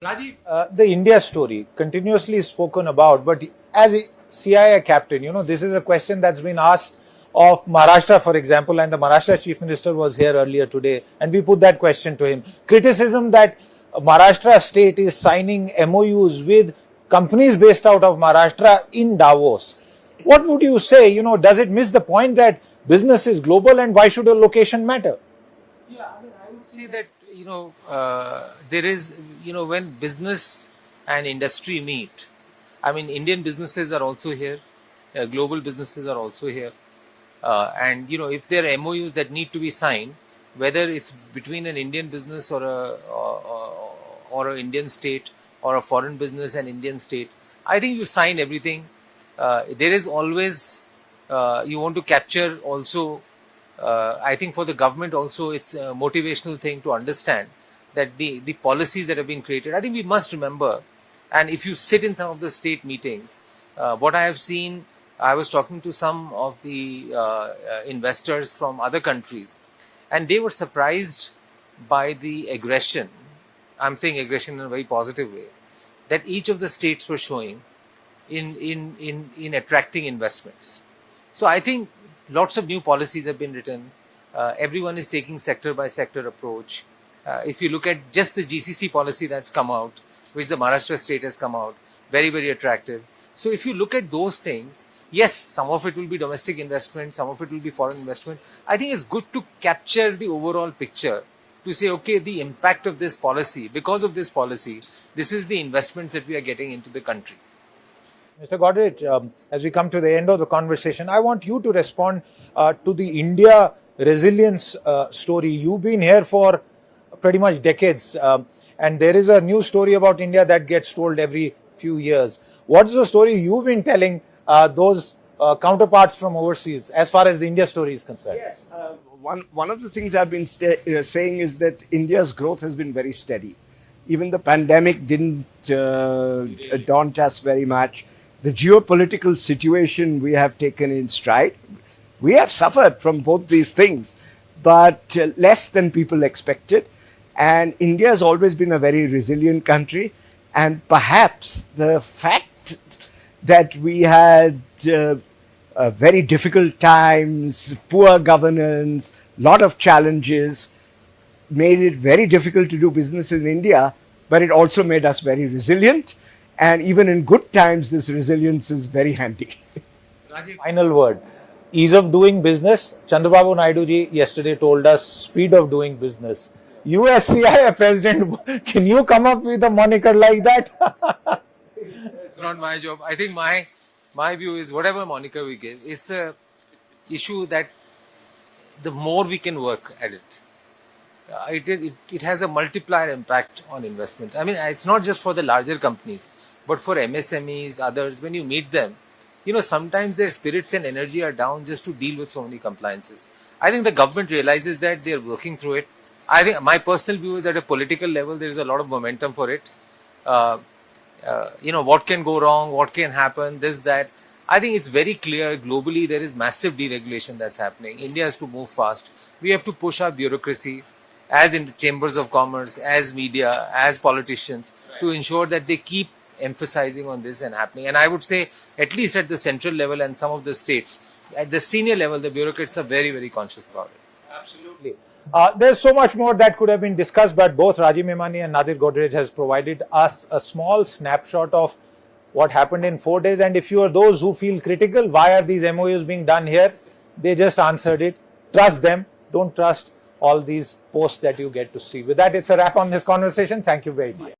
Rajiv, the India story continuously spoken about, but as a CIA captain, this is a question that's been asked of Maharashtra, for example, and the Maharashtra Chief Minister was here earlier today, and we put that question to him. Criticism that Maharashtra state is signing MOUs with companies based out of Maharashtra in Davos. What would you say? Does it miss the point that business is global and why should a location matter? Yeah, I would say that there is when business and industry meet. Indian businesses are also here, global businesses are also here, and if there are MOUs that need to be signed, whether it's between an Indian business or an Indian state or a foreign business and Indian state, I think you sign everything. There is always you want to capture also. I think for the government also it's a motivational thing to understand that the policies that have been created, I think we must remember, and if you sit in some of the state meetings, what I have seen, I was talking to some of the investors from other countries and they were surprised by the aggression, I'm saying aggression in a very positive way, that each of the states were showing in attracting investments. So I think lots of new policies have been written. Everyone is taking sector by sector approach. If you look at just the GCC policy that's come out, which the Maharashtra state has come out, very, very attractive. So if you look at those things, yes, some of it will be domestic investment, some of it will be foreign investment. I think it's good to capture the overall picture to say, okay, the impact of this policy, because of this policy, this is the investments that we are getting into the country. Mr. Godrej, as we come to the end of the conversation, I want you to respond to the India resilience story. You've been here for pretty much decades, and there is a new story about India that gets told every few years. What's the story you've been telling those counterparts from overseas as far as the India story is concerned? Yes, one of the things I've been saying is that India's growth has been very steady. Even the pandemic didn't daunt us very much. The geopolitical situation we have taken in stride. We have suffered from both these things, but less than people expected. And India has always been a very resilient country. And perhaps the fact that we had very difficult times, poor governance, lot of challenges, made it very difficult to do business in India, but it also made us very resilient. And even in good times, this resilience is very handy. Final word. Ease of doing business. Chandrababu Naidu ji yesterday told us speed of doing business. You as CIA president, can you come up with a moniker like that? It's not my job. I think my view is whatever moniker we give, it's a issue that the more we can work at it, it has a multiplier impact on investment. It's not just for the larger companies, but for MSMEs, others, when you meet them, sometimes their spirits and energy are down just to deal with so many compliances. I think the government realizes that they're working through it. I think my personal view is at a political level, there is a lot of momentum for it. What can go wrong, what can happen, this, that. I think it's very clear globally there is massive deregulation that's happening. India has to move fast. We have to push our bureaucracy, as in the chambers of commerce, as media, as politicians, to ensure that they keep emphasizing on this and happening. And I would say, at least at the central level and some of the states, at the senior level, the bureaucrats are very, very conscious about it. Absolutely. There's so much more that could have been discussed, but both Rajiv Memani and Nadir Godrej has provided us a small snapshot of what happened in 4 days. And if you are those who feel critical, why are these MOUs being done here? They just answered it. Trust them. Don't trust all these posts that you get to see. With that, it's a wrap on this conversation. Thank you very much.